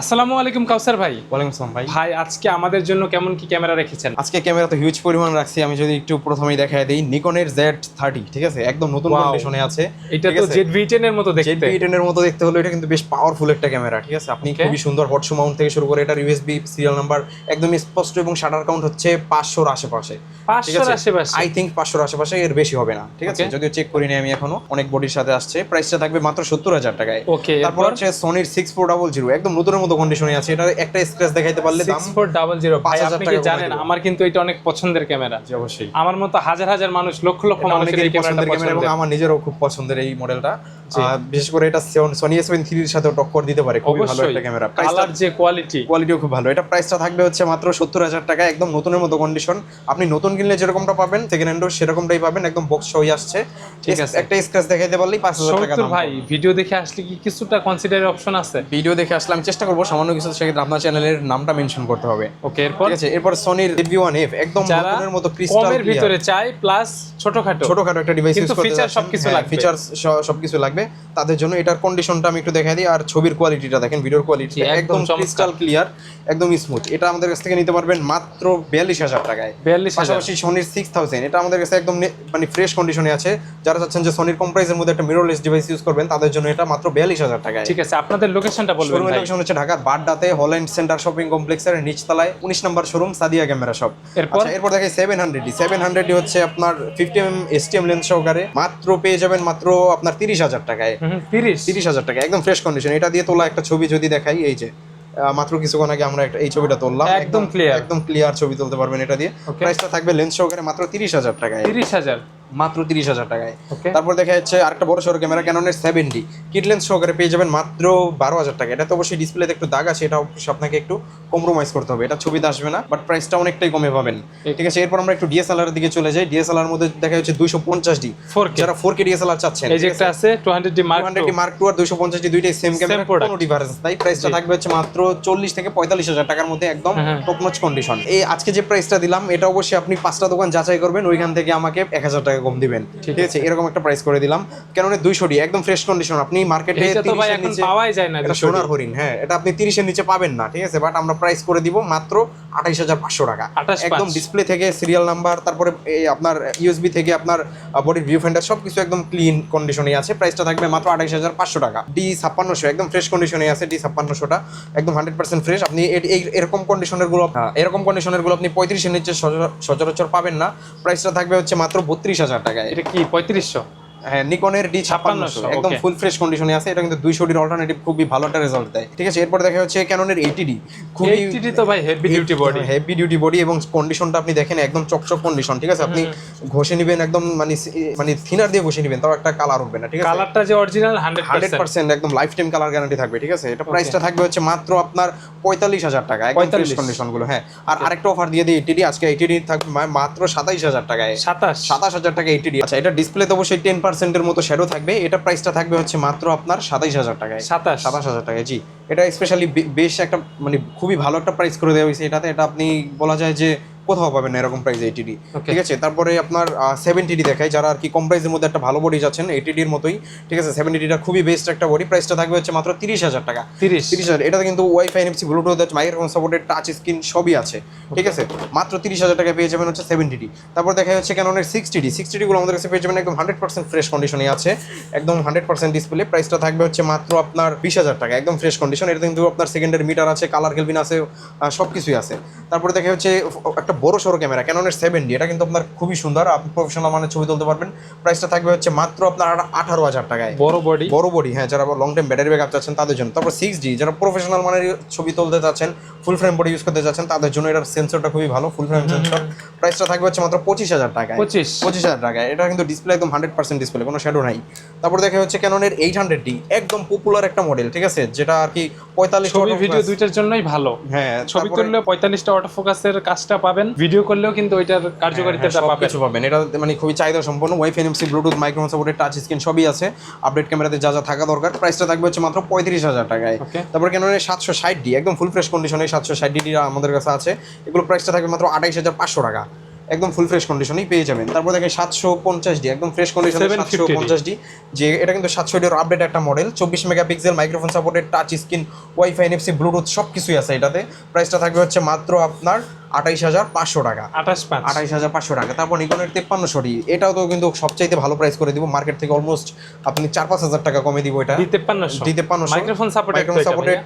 আসসালামু আলাইকুম কাউসার ভাই। ওয়ালাইকুম আসসালাম ভাই। ভাই আজকে আমাদের জন্য কেমন কি ক্যামেরা রেখেছেন? আজকে ক্যামেরা তো হিউজ পরিমাণ রাখছি। আমি যদি একটু প্রথমেই দেখায় দিই, নিকনের Z30, ঠিক আছে, একদম নতুন Wow! কন্ডিশনে আছে। এটা ঠিক তো আছে? ZV-10 এর মতো দেখতে। ZV-10 এর মতো দেখতে হলো, এটা কিন্তু বেশ পাওয়ারফুল একটা ক্যামেরা, ঠিক আছে। আপনি Okay. খুবই সুন্দর হট শো মাউন্ট থেকে শুরু করে এটার ইউএসবি সিরিয়াল নাম্বার একদম স্পষ্ট এবং শাটার কাউন্ট হচ্ছে 500 এর আশেপাশে। ঠিক 500 আছে, এর আশেপাশে। আই থিংক 500 এর আশেপাশে, এর বেশি হবে না, ঠিক আছে। Okay. যদিও চেক করিনি আমি এখনো, অনেক বডির সাথে আসছে। প্রাইসটা থাকবে মাত্র 70,000 টাকায়। Okay, তারপর এরপর? হচ্ছে সনির 6400, একদম নতুনের মতো কন্ডিশনে আছে। এটা একটা স্ক্র্যাচ দেখাইতে পারলে দাম 6400 ভাই, 5,000 আপনি টাকা কি কমাই জানেন দেবো। আমার কিন্তু এটা অনেক পছন্দের ক্যামেরা। জি, অবশ্যই। আমার মতো হাজার হাজার মানুষ, লক্ষ লক্ষ এটা মানুষের এই অনেকেরই ক্যামেরাটা পছন্দের ক্যামেরা এবং পছন্দের। আমার নিজেরও খুব পছন্দের এই মডেলটা। জি। বিশেষ করে এটা সনি A7 III এর সাথে টক্কর দিতে পারে, খুবই ভালো অবশ্যই একটা ক্যামেরা। কালার যে কোয়ালিটি। কোয়ালিটিও খুব ভালো। এটা প্রাইসটা থাকবে হচ্ছে মাত্র 70,000 টাকা, একদম নতুনের মতো কন্ডিশন। আপনি নতুন কিনলে যেরকমটা পাবেন, সেকেন্ড হ্যান্ডও সেরকমটাই পাবেন, একদম বক্স সহই আসছে। ঠিক আছে। একটা স্ক্র্যাচ দেখাইতে পারলেই 5,000 টাকা 70 দাম ভাই, পড়বে। ভিডিও দেখে আসলে কি কিছুটা কনসিডারের অপশন আছে? ভিডিও দেখে আসলে আমি চেষ্টা করবো সামান্য কিছু, সেক্ষেত্রে আপনার চ্যানেলের নামটা মেনশন করতে হবে। ওকে, এরপর? ঠিক আছে, এরপর সনির ZV-1F, একদম যারা নতুনের মতো ক্রিস্টাল কমের ভিতরে চাই প্লাস ছোটখাটো ছোটখাটো একটা ডিভাইস ইউজ কিন্তু করতে ফিচার যাচ্ছেন, সবকিছু লাগবে। ফিচার্স সবকিছু লাগবে তাদের জন্য। এটার কন্ডিশনটা আমি একটু দেখাই দিই, আর ছবির কোয়ালিটিটা দেখেন, ভিডিওর কোয়ালিটি জি, একদম একদম চমৎকার। ক্রিস্টাল ক্লিয়ার, একদম স্মুথ। এটা আমাদের কাছ থেকে নিতে পারবেন মাত্র 42,000 টাকায়। 42,000 পাশাপাশি সনির 6000, এটা আমাদের কাছে একদম মানে ফ্রেশ কন্ডিশনে আছে। যারা চাচ্ছেন যে সনির কম প্রাইসের মধ্যে একটা মিররলেস ডিভাইস ইউজ করবেন, তাদের জন্য এটা মাত্র 42,000 টাকায়। ঠিক আছে, আপনাদের লোকেশনটা বলবেন শোরুমের ভাই। লোকেশন হচ্ছে ঢাকার বাড্ডাতে হল্যান্ড সেন্টার শপিং কমপ্লেক্সের নিচতলায় 19 নম্বর শোরুম, সাদিয়া ক্যামেরা শপ। এরপর? আচ্ছা, এরপর দেখে 700 হচ্ছে আপনার 50mm STM লেন্স সহকারে, মাত্র পেয়ে যাবেন মাত্র আপনার 30,000 টাকায়। 30। 30,000 টাকা, একদম ফ্রেশ কন্ডিশন। এটা দিয়ে তোলা একটা ছবি যদি দেখাই, এই যে মাত্র কিছুক্ষণ আগে আমরা এই ছবিটা তুললাম, একদম clear। একদম ক্লিয়ার ছবি তুলতে পারবেন এটা দিয়ে। Okay. প্রাইসটা থাকবে লেন্স সহকারে মাত্র 30,000 টাকায়। 30,000। মাত্র 30,000 টাকায়। ওকে। তারপর দেখা যাচ্ছে আরেকটা বড় সড়ো ক্যামেরা, ক্যাননের 70 কিট লেন্স সহকারে পেয়ে যাবেন মাত্র 12,000 টাকা। এটা তো অবশ্যই ডিসপ্লেতে একটু দাগ আছে, এটা অবশ্যই আপনাকে একটু কম্প্রোমাইজ করতে হবে, এটা ছবিতে আসবে না, বাট প্রাইসটা অনেকটাই কমে পাবেন। ঠিক আছে, এরপর আমরা একটু ডিএসএলআর এর দিকে চলে যাই। ডিএসএলআর মধ্যে দেখা যাচ্ছে 250D, 4K যারা 4K ডিএসএলআর চাচ্ছেন। এই যে একটা আছে 200D Mark 200D II। Mark II আর 250D দুইটাই সেম ক্যামেরা, product। কোনো ডিফারেন্স নাই। প্রাইসটা জি। থাকবে হচ্ছে মাত্র 40 থেকে 45,000 টাকার মধ্যে, একদম হ্যাঁ। Top notch condition. এই আজকে যে প্রাইসটা দিলাম, এটা অবশ্যই আপনি 5টা দোকান যাচাই করবেন, ওইখান থেকে আমাকে 1,000 টাকা কম দিবেন। ঠিক আছে, এরকম একটা প্রাইস করে দিলাম। ক্যাননের 200D একদম ফ্রেশ কন্ডিশন, আপনি মার্কেটে এটা তো ভাই 30 এর এখন নিচে পাওয়াই যায় না। এটা 200D সোনার হরিণ, হ্যাঁ, এটা আপনি 30 এর নিচে পাবেন না, ঠিক আছে। বাট আমরা প্রাইস করে দিব মাত্র 28,500 টাকা। 28,500 একদম ডিসপ্লে থেকে সিরিয়াল নাম্বার, তারপরে এই আপনার ইউএসবি থেকে আপনার বডির ভিউ ফাইন্ডার সবকিছু একদম ক্লিন কন্ডিশনে আছে। প্রাইসটা থাকবে মাত্র 28,500 টাকা। D5600 একদম ফ্রেশ কন্ডিশনে আছে। D5600টা একদম 100% ফ্রেশ। আপনি এরকম কন্ডিশনের গুলো আপনি 35 এর নিচে সচরাচর পাবেন না। প্রাইসটা থাকবে হচ্ছে মাত্র 32,000 টাকায়। এটা কি 3500? হ্যাঁ, নিকনের D5600 একদম okay। ফুল ফ্রেশ কন্ডিশনে আছে। এটা কিন্তু 200D অল্টারনেটিভ, খুবই ভালো একটা রেজাল্ট দেয়। ঠিক আছে, এরপর দেখা হচ্ছে ক্যাননের 80D, খুবই 80D তো ভাই heavy duty body. Heavy duty body এবং কন্ডিশনটা আপনি দেখেন একদম চকচক কন্ডিশন। ঠিক আছে, আপনি ঘষে নেবেন একদম, মানে থিনার দিয়ে ঘষে নেবেন, তাও একটা কালার উঠবে না। ঠিক আছে, কালারটা যে অরিজিনাল 100%। 100% একদম লাইফ টাইম কালার গ্যারান্টি থাকবে। ঠিক আছে, এটা প্রাইসটা থাকবে হচ্ছে মাত্র আপনার 45,000 টাকা, একদম ফ্রেশ 45 কন্ডিশন গুলো। হ্যাঁ, আর আরেকটা অফার দিয়ে দিই 80D, আজকে 80D থাকবে মাত্র 27,000 টাকায়। 27,000 টাকা 80D। আচ্ছা, এটা ডিসপ্লেতে অবশ্যই 10% এর মতো শ্যাডো থাকবে। এটা প্রাইসটা থাকবে হচ্ছে মাত্র আপনার 27,000 টাকায়। 27,000 টাকায়, জি। এটা স্পেশালি বেশ একটা, মানে খুবই ভালো একটা প্রাইস করে দেওয়া হয়েছে এটাতে। এটা আপনি বলা যায় যে কোথাও পাবেন না এরকম প্রাইস 80D। ঠিক আছে, তারপরে আপনার 70D দেখায়, যারা আর কি কম প্রাইসের মধ্যে একটা ভালো বডি যাচ্ছেন 80Dর মতোই। ঠিক আছে, 70Dটা খুবই বেস্ট একটা বডি। প্রাইসটা থাকবে হচ্ছে মাত্র 30,000 টাকা। 30,000। এটাতে কিন্তু wifi, NFC, Bluetooth, microphone supported, touch screen সবই আছে। ঠিক আছে, মাত্র 30,000 টাকায় পেয়ে যাবেন হচ্ছে 70D। তারপর দেখা যাচ্ছে ক্যাননের 60D গুলো আমাদের কাছে পেয়ে যাবেন একদম 100% ফ্রেশ কন্ডিশনে আছে, একদম 100% ডিসপ্লে। প্রাইসটা থাকবে হচ্ছে মাত্র আপনার 20,000 টাকা, একদম ফ্রেশ কন্ডিশন। এটা কিন্তু আপনার সেকেন্ডারি মিটার আছে, কালার কেলভিন আছে, সব কিছুই আছে। তারপরে দেখা হচ্ছে একটা বড় সড়ো ক্যামেরা, ক্যাননের 7D, এটা কিন্তু আপনার খুবই সুন্দর, আপনি প্রফেশনাল মানের ছবি তুলতে পারবেন। প্রাইসটা থাকবে হচ্ছে মাত্র আপনার 18,000 টাকায়। বড় বডি, হ্যাঁ, যারা লং টাইম ব্যাটারি ব্যাকআপ চাচ্ছেন তাদের জন্য। তারপর 6D, যারা প্রফেশনাল মানের ছবি তুলতে চাচ্ছেন, ফুল ফ্রেম বডি ইউজ করতে চাচ্ছেন, তাদের জন্য এটার সেন্সরটা খুবই ভালো, ফুল ফ্রেম সেন্সর। প্রাইসটা থাকবে হচ্ছে মাত্র 25,000 টাকায়। 25,000 টাকায়। এটা কিন্তু ডিসপ্লে একদম 100% ডিসপ্লে, কোনো শ্যাডো নাই। তারপর দেখা হচ্ছে ক্যাননের 800D, একদম পপুলার একটা মডেল। ঠিক আছে, যেটা আর কি 45 ছবি ভিডিও দুইটার জন্যই ভালো। হ্যাঁ, ছবি তুললে 45টা অটো ফোকাসের কাজটা পাবেন, ভিডিও করলেও কিন্তু ওইটার কার্যকারিতাটা পাবেন। এটা মানে খুবই চাহিদা সম্পন্ন, wifi, NFC, Bluetooth, microphone supported, touch screen সবই আছে। আপডেট ক্যামেরাতে যা যা থাকা দরকার। প্রাইসটা থাকবে হচ্ছে মাত্র 35,000 টাকায়। তারপর ক্যাননের 760D, একদম ফুল ফ্রেশ কন্ডিশনে 760D আমাদের কাছে আছে। এগুলো প্রাইসটা থাকবে মাত্র 28,500 টাকা, একদম ফুল ফ্রেশ কন্ডিশনেই পেয়ে যাবেন। তারপর দেখেন 750D একদম ফ্রেশ কন্ডিশনে 750D, যে এটা কিন্তু 700 এর আপডেট একটা model, 24 megapixel, microphone supported, touch screen, wifi, NFC, Bluetooth সব কিছুই আছে এটাতে। প্রাইসটা থাকবে হচ্ছে মাত্র আপনার 28,500 টাকা। 28,500 টাকা। তারপর নিকনের 5300D, এটাও তো কিন্তু সবচাইতে ভালো প্রাইস করে দিব মার্কেট থেকে, অলমোস্ট আপনি 4-5 হাজার টাকা কমে দিব এটা। 5300 মাইক্রোফোন সাপোর্টেড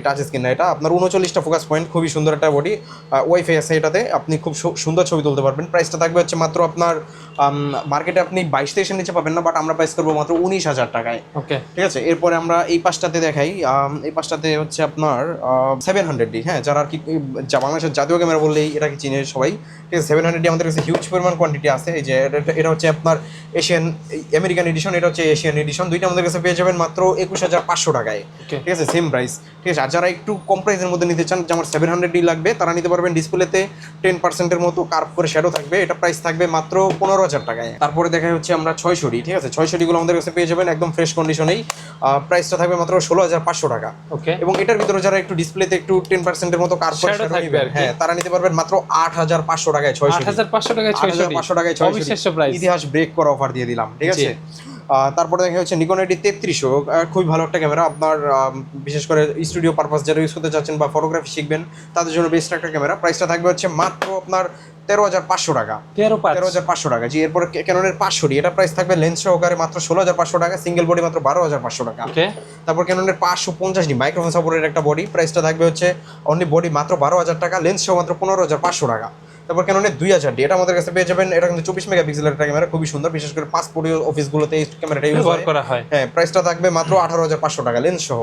টাচ স্ক্রিন না, এটা আপনার 39টা ফোকাস পয়েন্ট, খুবই সুন্দর একটা বডি, ওয়াইফাই আছে এটাতে, আপনি খুব সুন্দর ছবি তুলতে পারবেন। প্রাইসটা থাকবে হচ্ছে মাত্র আপনার মার্কেটে আপনি 22-23 নিচে পাবেন না, বাট আমরা প্রাইস করবো মাত্র 19,000 টাকায়। ওকে, ঠিক আছে। এরপরে আমরা এই পাশটাতে দেখাই, এই পাশটাতে হচ্ছে আপনার 700D। হ্যাঁ, যারা আর কি বাংলাদেশের জাতীয় ক্যামেরা বললেই এটাকে চিনে সবাই, ঠিক আছে। 700D আমাদের কাছে হিউজ পরিমাণ কোয়ান্টিটি আছে। এই যে এটা হচ্ছে আপনার এশিয়ান আমেরিকান এডিশন, এটা হচ্ছে এশিয়ান এডিশন, দুইটা আমাদের কাছে পেয়ে যাবেন মাত্র 21,500 টাকায়। ঠিক আছে, সেম প্রাইস। ঠিক আছে, আর যারা একটু কম প্রাইসের মধ্যে নিতে চান, যেমন 700D লাগবে, তারা নিতে পারবেন। ডিসপ্লেতে 10% মতো কার্ভ করে শ্যাডো থাকবে, এটা প্রাইস থাকবে মাত্র 15,000 টাকায়। তারপরে দেখা হচ্ছে আমরা 600D, ঠিক আছে, 600D গুলো আমাদের কাছে পেয়ে যাবেন একদম ফ্রেশ কন্ডিশনেই, প্রাইসটা থাকবে মাত্র 16,500 টাকা। ওকে, এবং এটার ভিতরে যারা একটু ডিসপ্লেতে একটু 10% মতো কার্ভ করে শ্যাডো থাকবে, হ্যাঁ, তারা নিতে পারবেন মাত্র 8,500 টাকায় 600D। 8,500 টাকায় 600D, ইতিহাস ব্রেক করা অফার দিয়ে দিলাম, ঠিক আছে। তারপরে দেখা হচ্ছে নিকন এডি 3300, খুবই ভালো একটা ক্যামেরা, আপনার বিশেষ করে স্টুডিও পারপাস যারা ইউজ করতে চাচ্ছেন বা ফটোগ্রাফি শিখবেন তাদের জন্য বেস্ট একটা ক্যামেরা। প্রাইসটা থাকবে হচ্ছে মাত্র আপনার 13,500 টাকা। 13,500 টাকা, জি। এরপরে ক্যাননের 500D, এটা প্রাইস থাকবে লেন্স সহকারে মাত্র 16,500 টাকা, সিঙ্গেল বডি মাত্র 12,500 টাকা। তারপর ক্যাননের 550D মাইক্রোফোন সাপোর্টের একটা বডি, প্রাইসটা থাকবে হচ্ছে অনলি বডি মাত্র 12,000 টাকা, লেন্স সহ মাত্র 15,500 টাকা। তারপর ক্যাননের 2000D, এটা আমাদের কাছে পেয়ে যাবেন, এটা কিন্তু 24 মেগাপিক্সেলের একটা ক্যামেরা, খুবই সুন্দর, বিশেষ করে পাসপোর্ট অফিসগুলোতে এই ক্যামেরাটা ইউজ করা হয়। হ্যাঁ, প্রাইসটা থাকবে মাত্র 18,500 টাকা লেন্স সহ।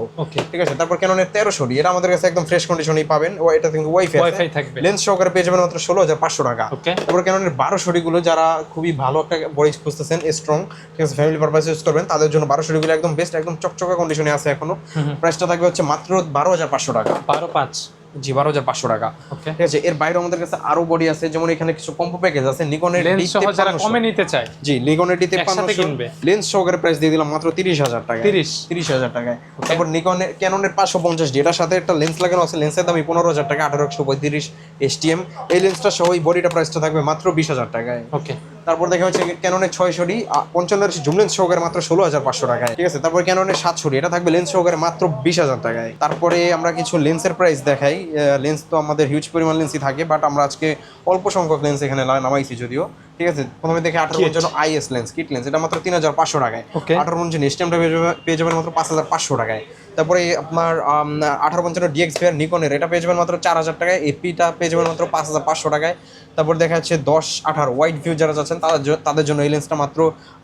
ঠিক আছে। তারপর ক্যাননের 1300D, এটা আমাদের কাছে একদম ফ্রেশ কন্ডিশনেই পাবেন, ও এটা কিন্তু ওয়াইফাই থাকবে, লেন্স সহকারে পেয়ে যাবেন মাত্র 16,500 টাকা। তারপর ক্যাননের 1200D গুলো, যারা খুবই ভালো একটা বডি খুঁজতেছেন স্ট্রং, ঠিক আছে, ফ্যামিলি পারপাস ইউজ করবেন, তাদের জন্য 1200D গুলো একদম বেস্ট, একদম চকচকে কন্ডিশনে আছে এখনো। প্রাইসটা থাকবে হচ্ছে মাত্র 12,500 টাকা। 12,500 টাকা। ঠিক আছে। এর বাইরে আমাদের কাছে আরো বডি আছে, যেমন এখানে কিছু কম্বো প্যাকেজ আছে। নিকনের লেন্স সহ যারা কমে নিতে চায়, জি, নিকনের ডি 5300 লেন্স সহকারে প্রাইস দিয়ে দিলাম মাত্র 30,000 টাকা। 30,000 টাকায়। তারপর নিকনের ক্যাননের 550D, এটার সাথে একটা লেন্স লাগানো আছে, লেন্সের দাম 15,000 টাকা, 1835 STM। এই লেন্সটা সহ এই বডিটা প্রাইসটা থাকবে মাত্র 20,000 টাকায়। ওকে। তারপর দেখা হচ্ছে ক্যাননের 600D 55 জুম লেন্স সহকারে মাত্র 16,500 টাকায়। ঠিক আছে। তারপর ক্যাননের 700D, এটা থাকবে লেন্স সহকারে মাত্র 20,000 টাকায়। তারপরে আমরা কিছু লেন্সের প্রাইস দেখাই। লেন্স তো আমাদের হিউজ পরিমাণ লেন্সই থাকে, বাট আমরা আজকে অল্প সংখ্যক লেন্স এখানে নামাইছি যদিও। ঠিক আছে। প্রথমে দেখে 18 জন্য আইএস লেন্স, কিট লেন্স, এটা মাত্র 3,500 টাকায়। 18 জন্য স্টেমটা পেয়ে যাবেন মাত্র 5,500 টাকায়। তারপরে আপনার 18 DX ফেয়ার নিকনের, এটা পেয়ে যাবেন মাত্র 4,000 টাকায়। এপিটা পেয়ে যাবেন মাত্র 5,500 টাকায়। তারপর দেখা যাচ্ছে 10-18 ওয়াইড ভিউ যারা যাচ্ছেন তাদের জন্য এই লেন্সটা মাত্র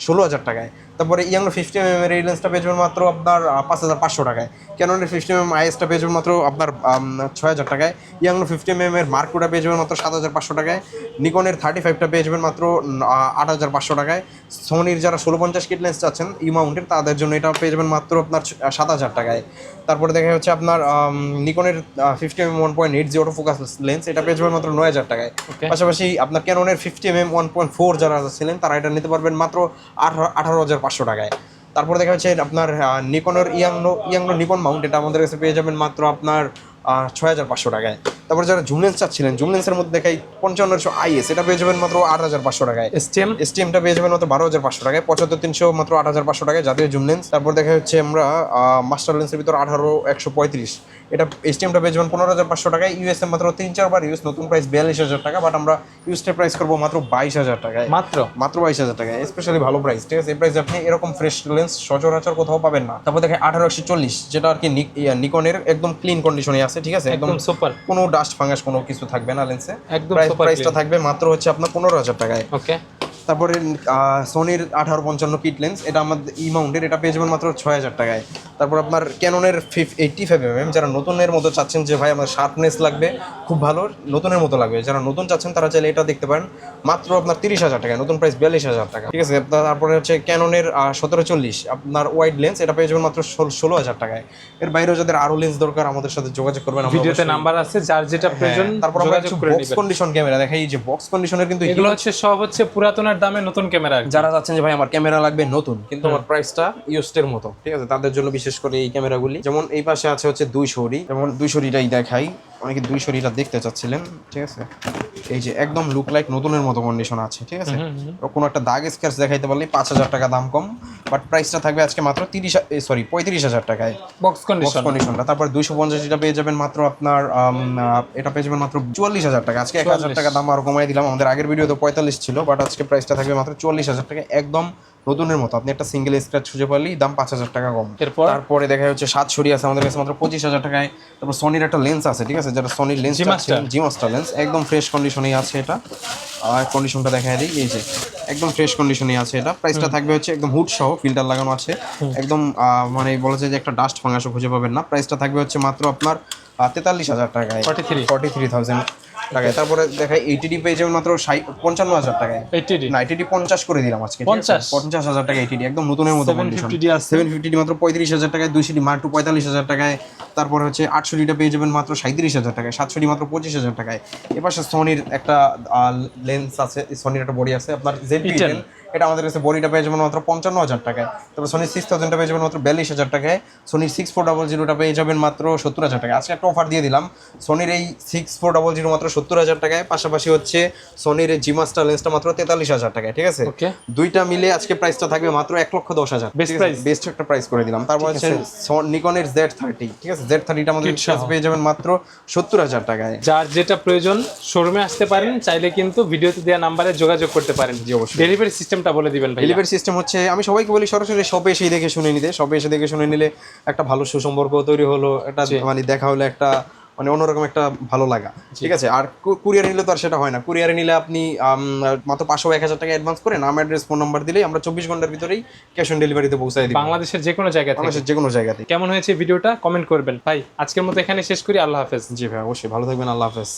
16,000 টাকায়। তারপরে ইয়াংলো 50mm এর এই লেন্সটা পেয়ে যাবেন মাত্র আপনার 5,500 টাকায়। ক্যাননের 50mm আইএসটা পেয়ে যাবেন মাত্র আপনার 6,000 টাকায়। ইয়াংলো 50mm এর মার্কুটা পেয়ে যাবেন মাত্র 7,500 টাকায়। নিকনের 35টা পেয়ে যাবেন মাত্র 8,500 টাকায়। সোনির যারা 1650 কিট লেন্স চাচ্ছেন ই মাউন্টের, তাদের জন্য এটা পেয়ে যাবেন মাত্র আপনার 7,000 টাকায়। তারপরে দেখা হচ্ছে আপনার নিকনের 50mm 1.8 অটো ফোকাস লেন্স, এটা পেয়ে যাবেন মাত্র 9,000 টাকায়। পাশাপাশি আপনার ক্যাননের 50mm 1.4 যারা ছিলেন তারা এটা নিতে পারবেন মাত্র 18,500 টাকায়। তারপরে দেখা যাচ্ছে আপনার নিকনের ইয়াংলো নিকন মাউন্ট, এটা আমাদের কাছে পেয়ে যাবেন মাত্র আপনার 6,500 টাকায়। তারপর যারা জুম লেন্স চাচ্ছিলেন, জুম লেন্সের মধ্যে দেখাই 5500 আইএস, এটা পেয়ে যাবেন মাত্র 8,500 টাকায়। এসটিএমটা পেয়ে যাবেন মাত্র 12,500 টাকায়। 75-300 মাত্র 8,500 টাকায় জাতীয় জুম লেন্স। তারপর দেখা হচ্ছে আমরা মাস্টার লেন্সের ভিতর 18-135, এটা এসটিএমটা পেয়ে যাবেন 15,500 টাকায়। ইউএসএম মাত্র 3-4 বার ইউজ, নতুন প্রাইস 42,000 টাকা, বাট আমরা ইউজটা প্রাইস করবো মাত্র 22,000 টাকায়। মাত্র 22,000 টাকায়, স্পেশালি ভালো প্রাইস। ঠিক আছে, এই প্রাইস আপনি এরকম ফ্রেশ লেন্স সচরাচর কোথাও পাবেন না। তারপর দেখে 18-140, যেটা আর কি নিকনের একদম ক্লিন কন্ডিশনে আছে। ঠিক আছে, একদম সুপার, কোনো ডাস্ট ফাঙ্গাস কোনো কিছু থাকবে না লেন্সে। প্রাইসটা থাকবে মাত্র হচ্ছে আপনার 15,000 টাকায়। ওকে। তারপরে সোনির 18-55 কিট লেন্স, এটা আমাদের ই মাউন্টের, এটা পেয়ে যাবেন মাত্র 6,000 টাকায়। তারপর আপনার ক্যাননের 85mm, যারা নতুনের মতো চাচ্ছেন যে ভাই আমার শার্পনেস লাগবে, খুব ভালো নতুনের মতো লাগবে, যারা নতুন চাচ্ছেন তারা চাইলে এটা দেখতে পারেন মাত্র আপনার 30,000 টাকায়, নতুন প্রাইস 42,000 টাকা। ঠিক আছে। তারপরে হচ্ছে ক্যাননের 1740 আপনার ওয়াইড লেন্স, এটা পেয়ে যাবেন মাত্র 16,000 টাকায়। এর বাইরেও যাদের আরো লেন্স দরকার আমাদের সাথে যোগাযোগ করবেন, ভিডিওতে নাম্বার আছে, যার যেটা প্রয়োজন। তারপর আমরা কিছু বক্স কন্ডিশন ক্যামেরা দেখাই। এই যে বক্স কন্ডিশনের কিন্তু এগুলো হচ্ছে সব হচ্ছে পুরাতনের দামে নতুন ক্যামেরা। যারা চাচ্ছেন যে ভাই আমার ক্যামেরা লাগবে নতুন কিন্তু আমার প্রাইসটা ইউজড এর মতো, ঠিক আছে, তাদের জন্য বিশেষ করে এই ক্যামেরাগুলি। যেমন এই পাশে আছে হচ্ছে 200D, যেমন 200Dটাই দেখাই, অনেকে 200Dটা দেখতে চাচ্ছিলেন। ঠিক আছে, এই যে একদম লুক লাইক নতুনের মতো কন্ডিশন আছে, ঠিক আছে। কোনো একটা দাগ স্ক্র্যাচ দেখাইতে পারলে 5,000 টাকা দাম কম, বাট প্রাইসটা থাকবে আজকে মাত্র 35,000 টাকায় বক্স কন্ডিশনটা। তারপর 250 এটা পেয়ে যাবেন মাত্র আপনার এটা পেয়ে যাবেন মাত্র 44,000 টাকা। আজকে 1,000 টাকা দাম আরো কমাই দিলাম, আমাদের আগের ভিডিও তো 45 ছিল, বাট আজকে প্রাইসটা থাকবে মাত্র 44,000 টাকা, একদম নতুনের মতো। আপনি একটা সিঙ্গেল স্ক্র্যাচ খুঁজে পারলেই দাম 5,000 টাকা কম। তারপরে দেখা যাচ্ছে 7 ছড়ি আছে আমাদের কাছে মাত্র 25,000 টাকায়। তারপর সোনির একটা লেন্স আছে, ঠিক আছে, যেটা সোনির লেন্স জি মাস্টার লেন্স, একদম ফ্রেশ কন্ডিশনেই আছে এটা। আর কন্ডিশনটা দেখা দিই, এই যে একদম ফ্রেশ কন্ডিশনেই আছে এটা। প্রাইসটা থাকবে হচ্ছে একদম হুড সহ, ফিল্টার লাগানো আছে, একদম মানে বলা যায় যে একটা ডাস্ট ফাঙ্গাসও খুঁজে পাবেন না। প্রাইসটা থাকবে হচ্ছে মাত্র আপনার 43,000 টাকায়, 43,000 টাকায়। তারপরে দেখাই এইটিডি পেয়ে যাবেন মাত্র 55,000 টাকায়। না, এইটিডি 50 করে দিলাম আজকে, 50,000 টাকা এইটিডি, একদম নতুনের মতো কন্ডিশন। 750 মাত্র 35,000 টাকায়, 200 মাত্র 45,000 টাকায়। তারপরে হচ্ছে 800টা পেয়ে যাবেন মাত্র 37,000 টাকায়, 700 মাত্র 25,000 টাকায়। এপাশে সোনির একটা লেন্স আছে, সোনির একটা বডি আছে আপনার ZV-10, এটা আমাদের কাছে বডিটা পেয়ে যাবেন মাত্র 55,000 টাকায়। তারপর সোনির 6000টা পেয়ে যাবেন মাত্র 42,000 টাকায়। সোনির 6400টা পেয়ে যাবেন মাত্র 70,000 টাকায়। আজকে একটা অফার দিয়ে দিলাম, সোনির এই 6400 মাত্র 70,000 টাকায়, পাশাপাশি হচ্ছে সোনির এই জি মাস্টার লেন্সটা মাত্র 43,000 টাকায়, ঠিক আছে। দুইটা মিলে আজকে প্রাইসটা থাকবে মাত্র 1,10,000, বেস্ট একটা প্রাইস করে দিলাম। তারপর হচ্ছে নিকনের Z30, ঠিক আছে, Z30টা আমাদের কাছে পেয়ে যাবেন মাত্র 70,000 টাকায়। যার যেটা প্রয়োজন শোরুমে আসতে পারেন, চাইলে কিন্তু ভিডিওতে দেওয়া নাম্বারে যোগাযোগ করতে পারেন। জি অবশ্যই। ডেলিভারি সিস্টেমটা বলে দিবেন ভাই। ডেলিভারি সিস্টেম হচ্ছে, আমি সবাইকে বলি সরাসরি শপে এসে দেখে শুনে নিতে, শপে এসে দেখে শুনে নিলে একটা ভালো সুসম্পর্ক তৈরি হলো, একটা মানে দেখা হলো একটা মানে অন্যরকম একটা ভালো লাগা, ঠিক আছে। আর কুরিয়ারে নিলে তো আর সেটা হয় না। কুরিয়ারে নিলে আপনি মাত্র 500-1,000 টাকা অ্যাডভান্স করে নাম অ্যাড্রেস ফোন নাম্বার দিলেই আমরা 24 ঘন্টার ভিতরেই ক্যাশ অন ডেলিভারিতে পৌঁছাই দিই বাংলাদেশের যে কোনো জায়গা থেকে। বাংলাদেশের যে কোনো জায়গাতে। কেমন হয়েছে ভিডিওটা কমেন্ট করবেন ভাই। আজকের মতো এখানে শেষ করি, আল্লাহ হাফেজ। জি ভাই, অবশ্যই ভালো থাকবেন, আল্লাহ হাফেজ।